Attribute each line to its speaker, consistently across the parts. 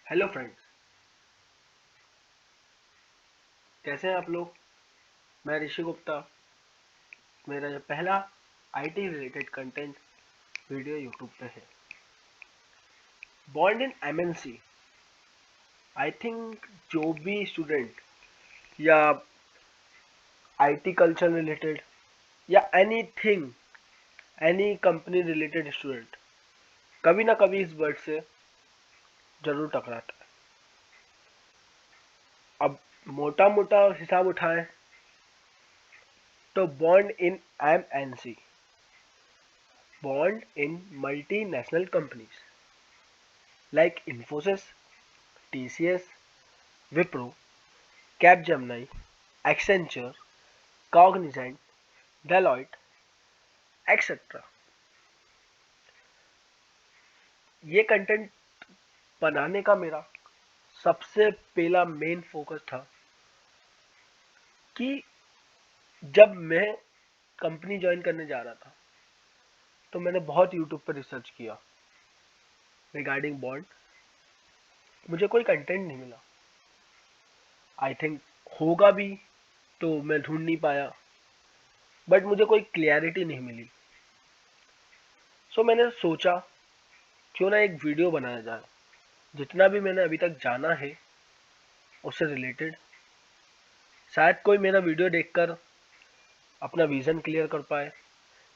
Speaker 1: Hello friends, कैसे हैं आप लोग। मैं ऋषि गुप्ता। मेरा ये पहला IT related content video YouTube पे है। Bond in MNC. I think जो भी स्टूडेंट या आईटी कल्चर रिलेटेड या anything, any company related student कभी ना कभी इस वर्ड से जरूर टकराता है। अब मोटा मोटा हिसाब उठाएं तो bond in MNC, bond in multinational companies like Infosys, TCS, Wipro, Capgemini, Accenture, Cognizant, Deloitte, etc. ये कंटेंट बनाने का मेरा सबसे पहला मेन फोकस था कि जब मैं कंपनी ज्वाइन करने जा रहा था तो मैंने बहुत यूट्यूब पर रिसर्च किया रिगार्डिंग बॉन्ड। मुझे कोई कंटेंट नहीं मिला। आई थिंक होगा भी तो मैं ढूंढ नहीं पाया, बट मुझे कोई क्लियरिटी नहीं मिली। सो मैंने सोचा क्यों ना एक वीडियो बनाया जाए, जितना भी मैंने अभी तक जाना है उससे रिलेटेड। शायद कोई मेरा वीडियो देखकर अपना विजन क्लियर कर पाए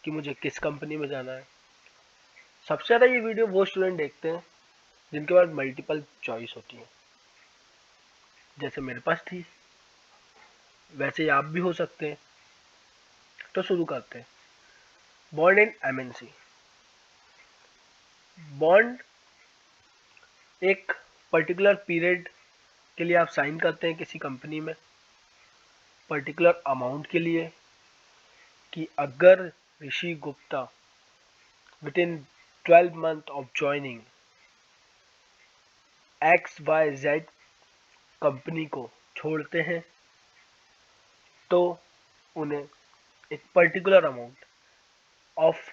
Speaker 1: कि मुझे किस कंपनी में जाना है। सबसे ज़्यादा ये वीडियो वो स्टूडेंट देखते हैं जिनके पास मल्टीपल चॉइस होती है, जैसे मेरे पास थी, वैसे ही आप भी हो सकते हैं। तो शुरू करते हैं। Bond in MNC. बॉन्ड एक पर्टिकुलर पीरियड के लिए आप साइन करते हैं किसी कंपनी में, पर्टिकुलर अमाउंट के लिए, कि अगर Rishi Gupta within 12 month of joining XYZ company को छोड़ते हैं तो उन्हें एक पर्टिकुलर अमाउंट ऑफ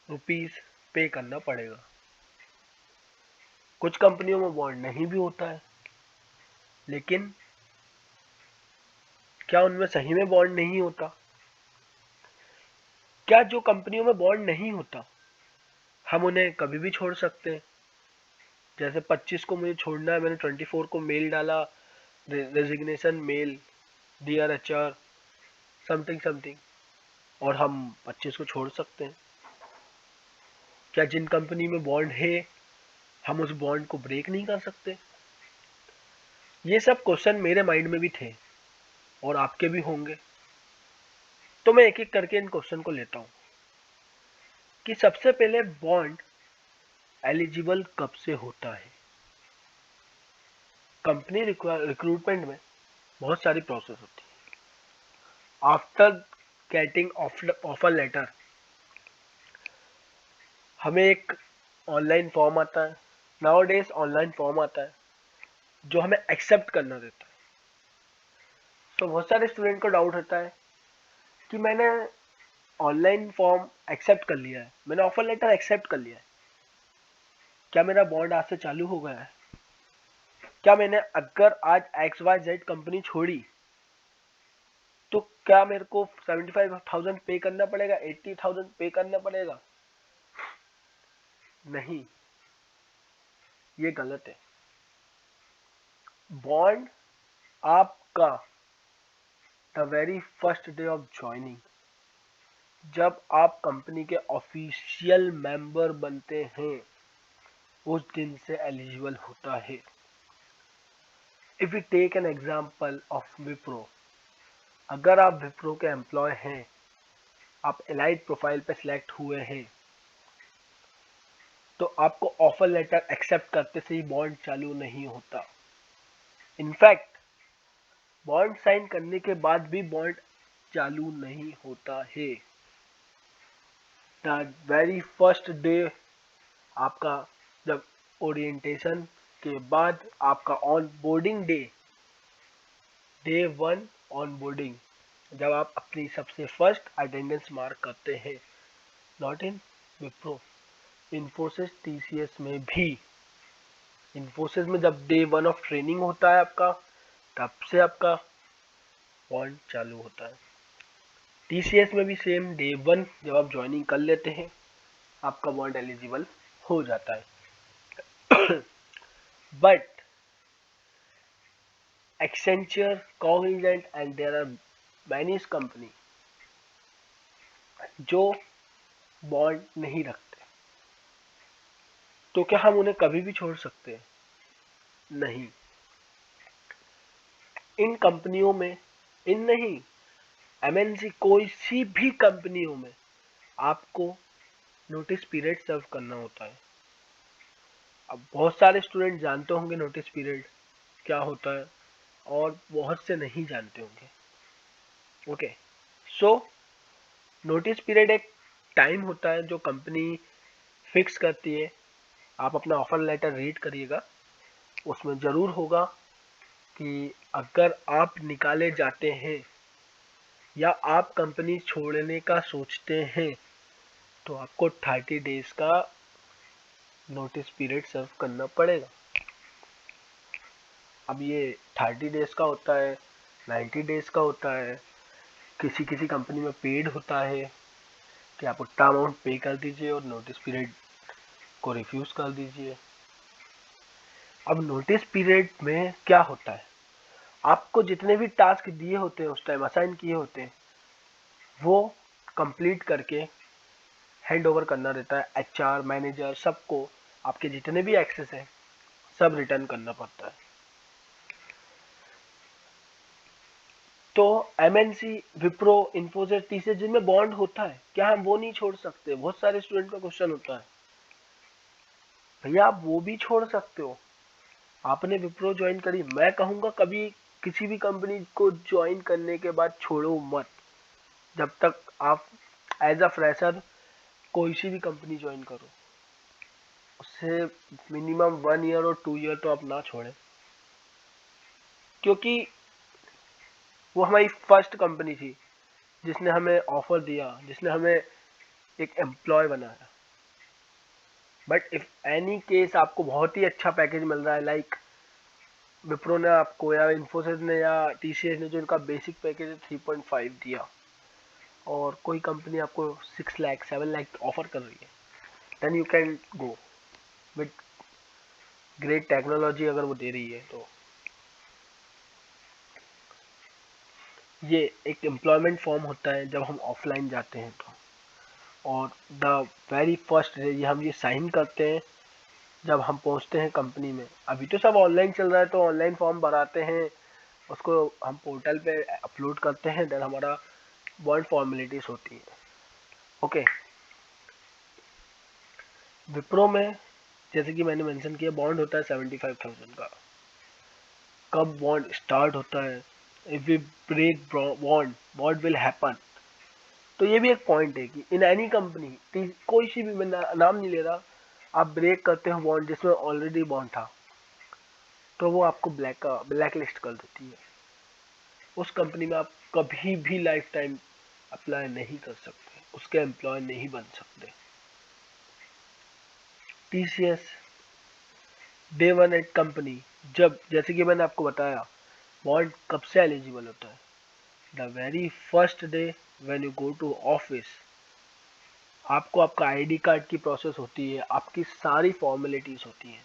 Speaker 1: रुपीस पे करना पड़ेगा। कुछ कंपनियों में बॉन्ड नहीं भी होता है, लेकिन क्या उनमें सही में बॉन्ड नहीं होता? क्या जो कंपनियों में बॉन्ड नहीं होता हम उन्हें कभी भी छोड़ सकते हैं? जैसे 25 को मुझे छोड़ना है, मैंने 24 को मेल डाला, resignation mail, dear HR something something, और हम 25 को छोड़ सकते हैं। क्या जिन कंपनी में बॉन्ड है हम उस बॉन्ड को ब्रेक नहीं कर सकते? ये सब क्वेश्चन मेरे माइंड में भी थे और आपके भी होंगे। तो मैं एक एक करके इन क्वेश्चन को लेता हूं कि सबसे पहले बॉन्ड एलिजिबल कब से होता है। कंपनी रिक्रूटमेंट में बहुत सारी प्रोसेस होती है। आफ्टर गेटिंग ऑफर लेटर हमें एक ऑनलाइन फॉर्म आता है, नाउ डेज ऑनलाइन फॉर्म आता है जो हमें एक्सेप्ट करना देता है। तो बहुत सारे स्टूडेंट को डाउट होता है कि मैंने ऑनलाइन फॉर्म एक्सेप्ट कर लिया है, मैंने ऑफर लेटर एक्सेप्ट कर लिया है, क्या मेरा बॉन्ड आज से चालू हो गया है? क्या मैंने अगर आज XYZ कंपनी छोड़ी तो क्या मेरे को 75,000 पे करना पड़ेगा, 80,000 पे करना पड़ेगा? नहीं, ये गलत है। बॉन्ड आपका the very first day of joining, जब आप कंपनी के ऑफिशियल मेंबर बनते हैं उस दिन से एलिजिबल होता है। If you take an example of Wipro, अगर आप विप्रो के एम्प्लॉय हैं, आप एलाइट प्रोफाइल पे सिलेक्ट हुए हैं, तो आपको ऑफर लेटर एक्सेप्ट करते से ही बॉन्ड चालू नहीं होता। इनफैक्ट बॉन्ड साइन करने के बाद भी बॉन्ड चालू नहीं होता है। द वेरी फर्स्ट डे, आपका जब ओरिएंटेशन के बाद आपका on boarding day, day 1 on boarding, जब आप अपनी सबसे फर्स्ट अटेंडेंस मार्क करते हैं, not in Wipro, Infosys TCS में भी इन्फोसिस में जब डे 1 ऑफ ट्रेनिंग होता है आपका, तब से आपका बॉन्ड चालू होता है। टीसीएस में भी सेम, डे 1 जब आप ज्वाइनिंग कर लेते हैं आपका बॉन्ड एलिजिबल हो जाता है। But Accenture, Cognizant and there are many company जो बॉन्ड नहीं रखते, तो क्या हम उन्हें कभी भी छोड़ सकते हैं? नहीं। इन कंपनियों में, इन नहीं, एमएनसी कोई सी भी कंपनियों में आपको नोटिस पीरियड सर्व करना होता है। अब बहुत सारे स्टूडेंट जानते होंगे नोटिस पीरियड क्या होता है और बहुत से नहीं जानते होंगे। ओके, सो नोटिस पीरियड एक टाइम होता है जो कंपनी फिक्स करती है। आप अपना ऑफर लेटर रीड करिएगा, उसमें ज़रूर होगा कि अगर आप निकाले जाते हैं या आप कंपनी छोड़ने का सोचते हैं तो आपको 30 डेज का नोटिस पीरियड सर्व करना पड़ेगा। अब ये 30 डेज का होता है, 90 डेज का होता है, किसी किसी कंपनी में पेड होता है कि आप उतना अमाउंट पे कर दीजिए और नोटिस पीरियड को रिफ्यूज़ कर दीजिए। अब नोटिस पीरियड में क्या होता है, आपको जितने भी टास्क दिए होते हैं उस टाइम असाइन किए होते हैं वो कंप्लीट करके हैंड ओवर करना रहता है। एचआर, मैनेजर, सबको आपके जितने भी एक्सेस हैं सब रिटर्न करना पड़ता है। तो एमएनसी, विप्रो, इन्फोसिस, टीसीएस जिनमें बॉन्ड होता है, क्या हम वो नहीं छोड़ सकते? बहुत सारे स्टूडेंट का क्वेश्चन होता है, भैया आप वो भी छोड़ सकते हो। आपने विप्रो ज्वाइन करी, मैं कहूँगा कभी किसी भी कंपनी को ज्वाइन करने के बाद छोड़ो मत, जब तक आप एज अ फ्रेशर कोई सी भी कंपनी ज्वाइन करो उससे मिनिमम 1 ईयर और 2 ईयर तो आप ना छोड़ें, क्योंकि वो हमारी फर्स्ट कंपनी थी जिसने हमें ऑफर दिया, जिसने हमें एक एम्प्लॉय बनाया। बट इफ एनी केस आपको बहुत ही अच्छा पैकेज मिल रहा है, लाइक विप्रो ने आपको या इन्फोसिस ने या टीसीएस ने जो इनका बेसिक पैकेज है 3.5 दिया और कोई कंपनी आपको 6 लाख 7 लाख ऑफर कर रही है, then you can go with great technology अगर वो दे रही है तो। ये एक एम्प्लॉयमेंट फॉर्म होता है जब हम ऑफलाइन जाते हैं तो, और द वेरी फर्स्ट डे ये हम ये साइन करते हैं जब हम पहुंचते हैं कंपनी में। अभी तो सब ऑनलाइन चल रहा है तो ऑनलाइन फॉर्म भराते हैं, उसको हम पोर्टल पे अपलोड करते हैं, देन हमारा बॉन्ड फॉर्मेलिटीज होती है। ओके, विप्रो में जैसे कि मैंने मेंशन किया बॉन्ड होता है 75,000 का। कब बॉन्ड स्टार्ट होता है, if we break bond what will happen, तो ये भी एक पॉइंट है कि इन एनी कंपनी, कोई सी भी, मैं नाम नहीं ले रहा, आप ब्रेक करते हो बॉन्ड जिसमें ऑलरेडी बॉन्ड था तो वो आपको ब्लैक लिस्ट कर देती है। उस कंपनी में आप कभी भी लाइफ टाइम अप्लाई नहीं कर सकते, उसके एम्प्लॉय नहीं बन सकते। टीसीएस डे 1 एट कंपनी, जब जैसे कि मैंने आपको बताया बॉन्ड कब से एलिजिबल होता है, the very first day when you go to office. आपको आपका आईडी कार्ड की प्रोसेस होती है, आपकी सारी फॉर्मेलिटीज होती हैं,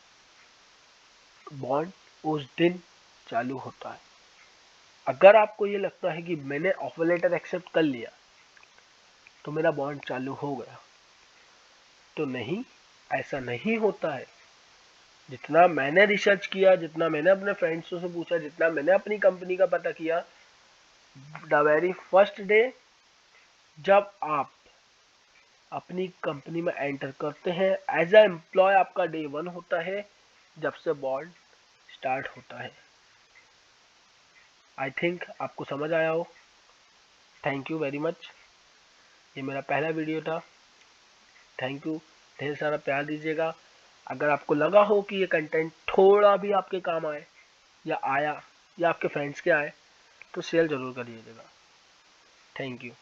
Speaker 1: बॉन्ड उस दिन चालू होता है। अगर आपको ये लगता है कि मैंने ऑफर लेटर एक्सेप्ट कर लिया तो मेरा बॉन्ड चालू हो गया, तो नहीं, ऐसा नहीं होता है। जितना मैंने रिसर्च किया, जितना मैंने अपने फ्रेंड्सों से पूछा, जितना मैंने अपनी कंपनी का पता किया, द वेरी फर्स्ट डे जब आप अपनी कंपनी में एंटर करते हैं एज ए एम्प्लॉय, आपका डे 1 होता है जब से बॉन्ड स्टार्ट होता है। आई थिंक आपको समझ आया हो। Thank you very much. ये मेरा पहला वीडियो था। थैंक यू, ढेर सारा प्यार दीजिएगा। अगर आपको लगा हो कि ये कंटेंट थोड़ा भी आपके काम आए या आया या आपके फ्रेंड्स के आए तो शेयर ज़रूर करिएगा। Thank you.